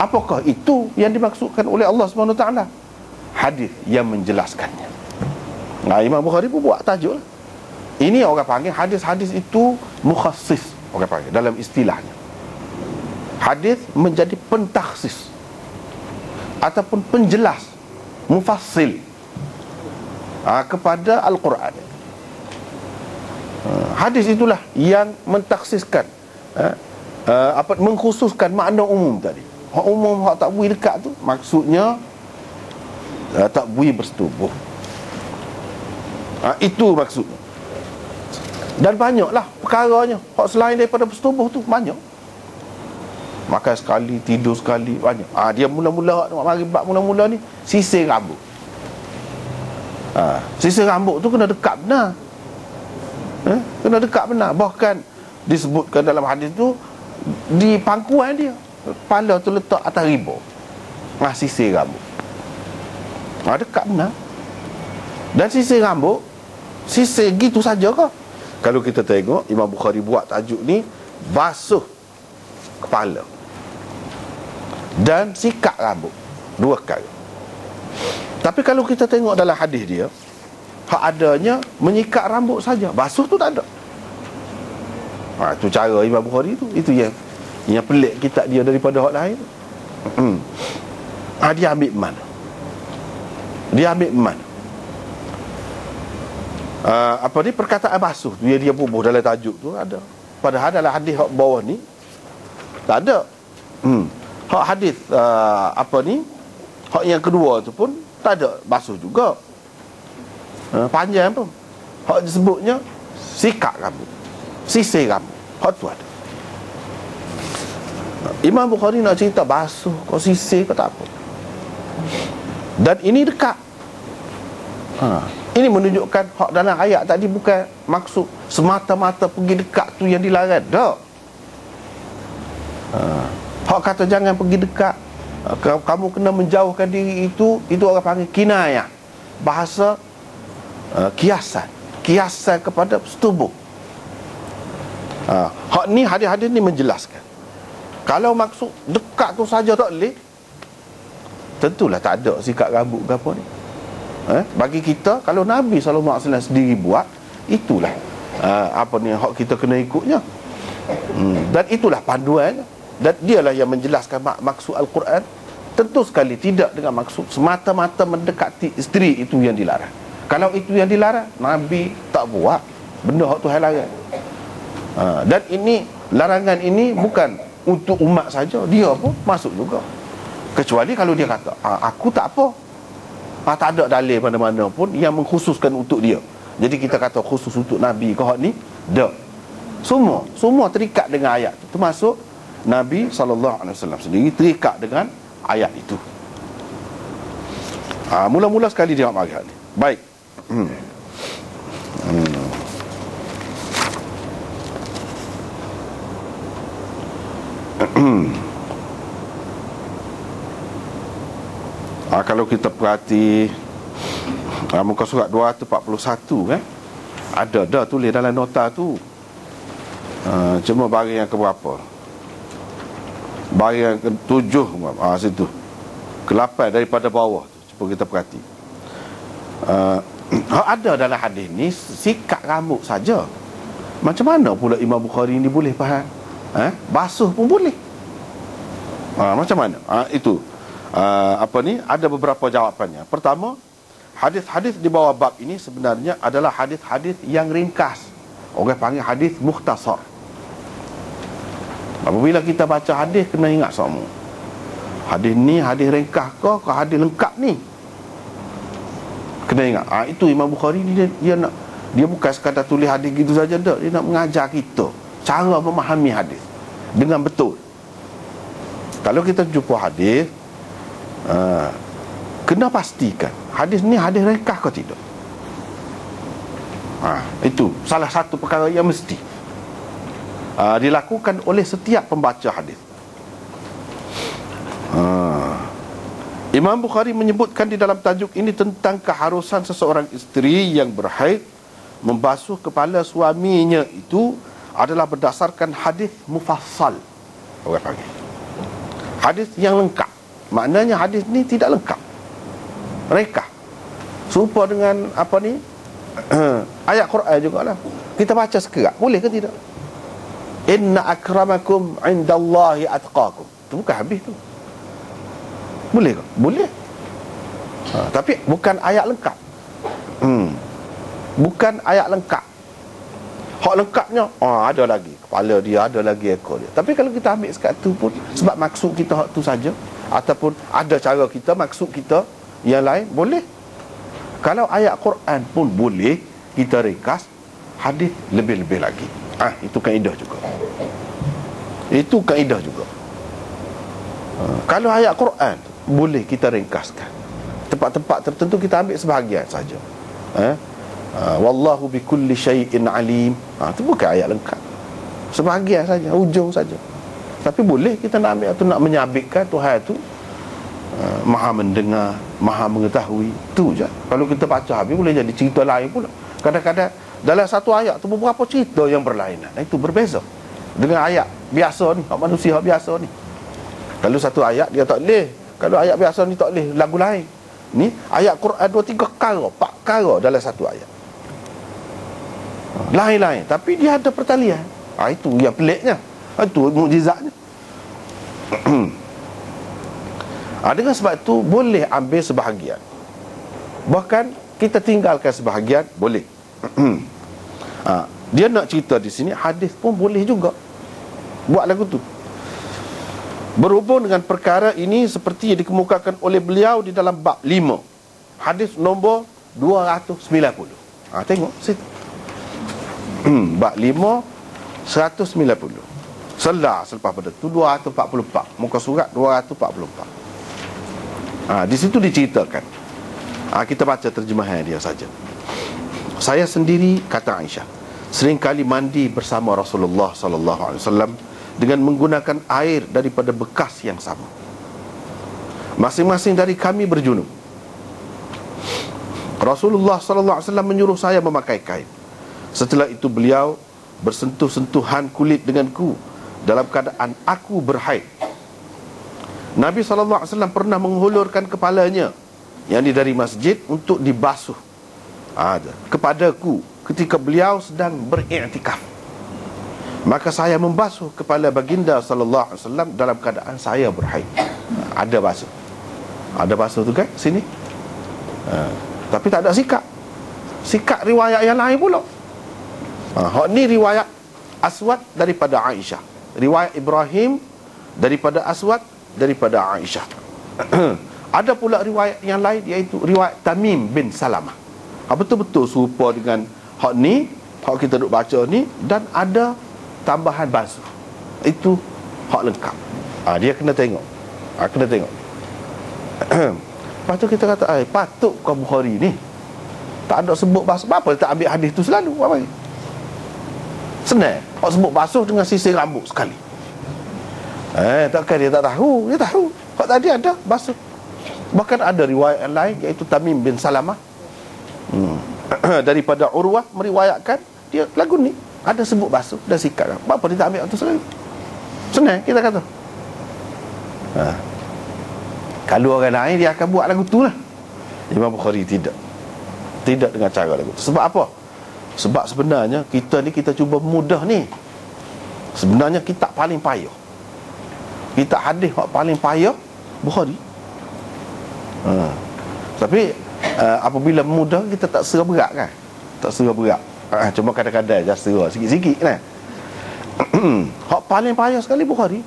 Apakah itu yang dimaksudkan oleh Allah SWT? Hadis yang menjelaskannya. Nah, Imam Bukhari pun buat tajuk lah. Ini orang panggil hadis-hadis itu mukhassis, orang panggil dalam istilahnya. Hadis menjadi pentakhsis ataupun penjelas, mufassil kepada Al-Quran. Hadis itulah yang mentakhsiskan, mengkhususkan makna umum tadi. Hak umum, hak tak bui dekat tu, maksudnya tak bui bersetubuh. Itu maksudnya. Dan banyaklah perkaranya. Hak selain daripada bersetubuh tu banyak. Makan sekali, tidur sekali, banyak. Dia mula-mula, bab mula-mula ni sisir rambut. Sisir rambut tu kena dekat benar. Kena dekat benar. Bahkan disebutkan dalam hadis tu, di pangkuan dia, kepala tu letak atas riba. Sisir rambut. Dekat benar. Dan sisir rambut, sisir gitu saja ke? Kalau kita tengok, Imam Bukhari buat tajuk ni, basuh kepala dan sikat rambut, dua perkara. Tapi kalau kita tengok dalam hadis dia, hak adanya menyikat rambut saja, basuh tu tak ada. Itu cara Imam Bukhari tu. Itu yang pelik kitab dia daripada hak lain. Dia ambil mana? Dia ambil mana? Perkataan basuh tu dia bubuh dalam tajuk tu ada. Padahal dalam hadis hak bawah ni tak ada. Hak hadis hak yang kedua tu pun tak ada basuh juga. Panjang pun. Hak disebutnya sikat rambut, sisir rambut. Hak tu ada. Imam Bukhari nak cerita basuh kau sisir kau tak apa. Dan ini dekat. Ini menunjukkan hak dalam ayat tadi bukan maksud semata-mata pergi dekat tu yang dilarang. Tak. Hak kata jangan pergi dekat, kamu kena menjauhkan diri, itu orang panggil kinayah. Bahasa kiasan kepada setubuh. Hak ni, hadis-hadis ni menjelaskan. Kalau maksud dekat tu saja tak boleh, tentulah tak ada sikat rambut ke apa ni. Bagi kita, kalau Nabi SAW sendiri buat, itulah hak kita kena ikutnya. Dan itulah panduannya. Dan dialah yang menjelaskan maksud Al-Quran. Tentu sekali tidak dengan maksud semata-mata mendekati isteri, itu yang dilarang. Kalau itu yang dilarang, Nabi tak buat benda hak Tuhan larang. Dan ini, larangan ini bukan untuk umat saja, dia pun masuk juga. Kecuali kalau dia kata, aku tak apa, tak ada dalil mana-mana pun yang mengkhususkan untuk dia. Jadi kita kata khusus untuk Nabi kau ni, dak. Semua terikat dengan ayat itu. Termasuk Nabi SAW sendiri terikat dengan ayat itu. Mula-mula sekali dia marah ni. Baik. Kalau kita perhati muka surat 241 ada tulis dalam nota tu, cuma baris yang keberapa, baris yang ke-7 situ, ke-8 daripada bawah tu. Cuba kita perhati. Ada dalam hadis ni sikat rambut saja. Macam mana pula Imam Bukhari ni boleh faham basuh pun boleh? Macam mana? Itu ada beberapa jawapannya. Pertama, hadis-hadis di bawah bab ini sebenarnya adalah hadis-hadis yang ringkas. Orang panggil hadis mukhtasar. Apabila kita baca hadis, kena ingat semua. Hadis ni hadis ringkas ke hadis lengkap ni? Kena ingat. Itu Imam Bukhari ni dia bukan sekadar tulis hadis gitu saja dah. Dia nak mengajar kita cara memahami hadis dengan betul. Kalau kita jumpa hadis, kena pastikan hadis ni hadis ringkas ke tidak. Itu salah satu perkara yang mesti dilakukan oleh setiap pembaca hadis. Imam Bukhari menyebutkan di dalam tajuk ini tentang keharusan seseorang isteri yang berhaid membasuh kepala suaminya itu adalah berdasarkan hadis mufassal. Orang panggil Hadis yang lengkap. Maknanya hadis ni tidak lengkap, rekah. Serupa dengan apa ni, ayat Quran jugalah. Kita baca sekerat, boleh ke tidak? Inna akramakum indallahi atqakum. Itu bukan habis tu. Boleh ke? Boleh. Tapi bukan ayat lengkap. Bukan ayat lengkap. Hak lengkapnya ada lagi kepala dia, ada lagi ekor dia. Tapi kalau kita ambil sekat tu pun sebab maksud kita hak tu saja, ataupun ada cara kita, maksud kita yang lain, boleh. Kalau ayat Quran pun boleh kita ringkas, hadis lebih-lebih lagi. Itu kaedah juga. Itu kaedah juga. Kalau ayat Quran boleh kita ringkaskan, tempat-tempat tertentu kita ambil sebahagian saja. Wallahu bikulli syai'in alim. Itu bukan ayat lengkap, sebahagian saja, hujung saja. Tapi boleh kita nak ambil atau nak menyabitkan Tuhan itu maha mendengar, maha mengetahui. Itu je. Kalau kita baca habis boleh jadi cerita lain pula. Kadang-kadang dalam satu ayat tu beberapa cerita yang berlainan. Itu berbeza dengan ayat biasa ni, manusia biasa ni. Kalau satu ayat dia tak boleh, kalau ayat biasa ni tak boleh, lagu lain. Ni ayat Quran 2-3 perkara, 4 perkara dalam satu ayat. Lain-lain, tapi dia ada pertalian. Itu yang peliknya. Itu mukjizatnya. Dengan sebab itu boleh ambil sebahagian, bahkan kita tinggalkan sebahagian, boleh. Dia nak cerita di sini, hadis pun boleh juga buat lagu tu. Berhubung dengan perkara ini seperti yang dikemukakan oleh beliau di dalam bab 5, hadis nombor 290. Tengok situ. Bab 5 190. Selah selepas pada tu 244, muka surat 244. Di situ diceritakan. Kita baca terjemahan dia saja. Saya sendiri, kata Aisyah, seringkali mandi bersama Rasulullah sallallahu alaihi wasallam dengan menggunakan air daripada bekas yang sama. Masing-masing dari kami berjunub. Rasulullah sallallahu alaihi wasallam menyuruh saya memakai kain. Setelah itu beliau bersentuh-sentuhan kulit denganku dalam keadaan aku berhaid. Nabi sallallahu alaihi wasallam pernah menghulurkan kepalanya, yakni dari masjid, untuk dibasuh kepadaku ketika beliau sedang beriktikaf. Maka saya membasuh kepala baginda sallallahu alaihi wasallam dalam keadaan saya berhaid. Ada basuh. Ada basuh tu kan sini. Tapi tak ada sikat. Sikat riwayat yang lain pula. Hak ni riwayat Aswad daripada Aisyah, riwayat Ibrahim daripada Aswad daripada Aisyah. Ada pula riwayat yang lain, iaitu riwayat Tamim bin Salamah. Betul-betul serupa dengan hak ni, hak kita duk baca ni, dan ada tambahan basuh. Itu hak lengkap. Dia kena tengok. Kena tengok. Lepas tu kita kata, patut kau Bukhari ni tak ada sebut basuh. Apa dia tak ambil hadis tu selalu? Apa ni? Senang. Hak sebut basuh dengan sisir rambut sekali. Takkan dia tak tahu? Dia tahu. Hak tadi ada basuh. Bahkan ada riwayat yang lain, iaitu Tamim bin Salamah daripada Urwah meriwayatkan dia lagu ni ada sebut basuh dan sikat. Apa dia tak ambil itu selalu? Senang kita kata. Kalau orang lain dia akan buat lagu tu lah. Imam Bukhari tidak dengan cara lagu tu. Sebab apa? Sebab sebenarnya kita ni, kita cuba mudah ni. Sebenarnya kitab paling payah, kitab hadis yang paling payah Bukhari. Tapi apabila mudah, kita tak serah berat kan. Tak serah berat. Cuma kadang-kadang je serah sikit-sikit kan. Hak paling payah sekali Bukhari.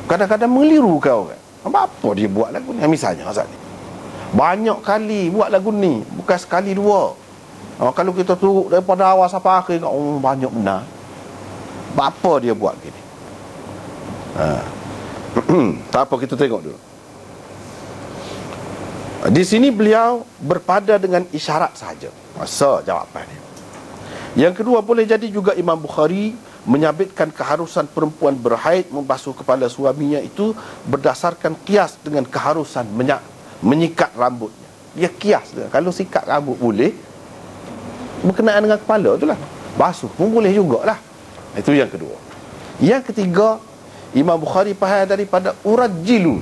Kadang-kadang melirukan orang. Apa dia buat lagu ni? Misalnya Azad ni banyak kali buat lagu ni, bukan sekali dua. Kalau kita turut daripada awal sampai akhir, banyak benar. Apa dia buat gini? Tak apa, kita tengok dulu. Di sini beliau berpada dengan isyarat saja. Masa jawapannya. Yang kedua, boleh jadi juga Imam Bukhari menyabitkan keharusan perempuan berhaid membasuh kepala suaminya itu berdasarkan kias dengan keharusan menyikat rambutnya. Dia kias dia. Kalau sikat rambut boleh, berkenaan dengan kepala tu lah, basuh pun boleh jugalah. Itu yang kedua. Yang ketiga, Imam Bukhari faham daripada urajjilu,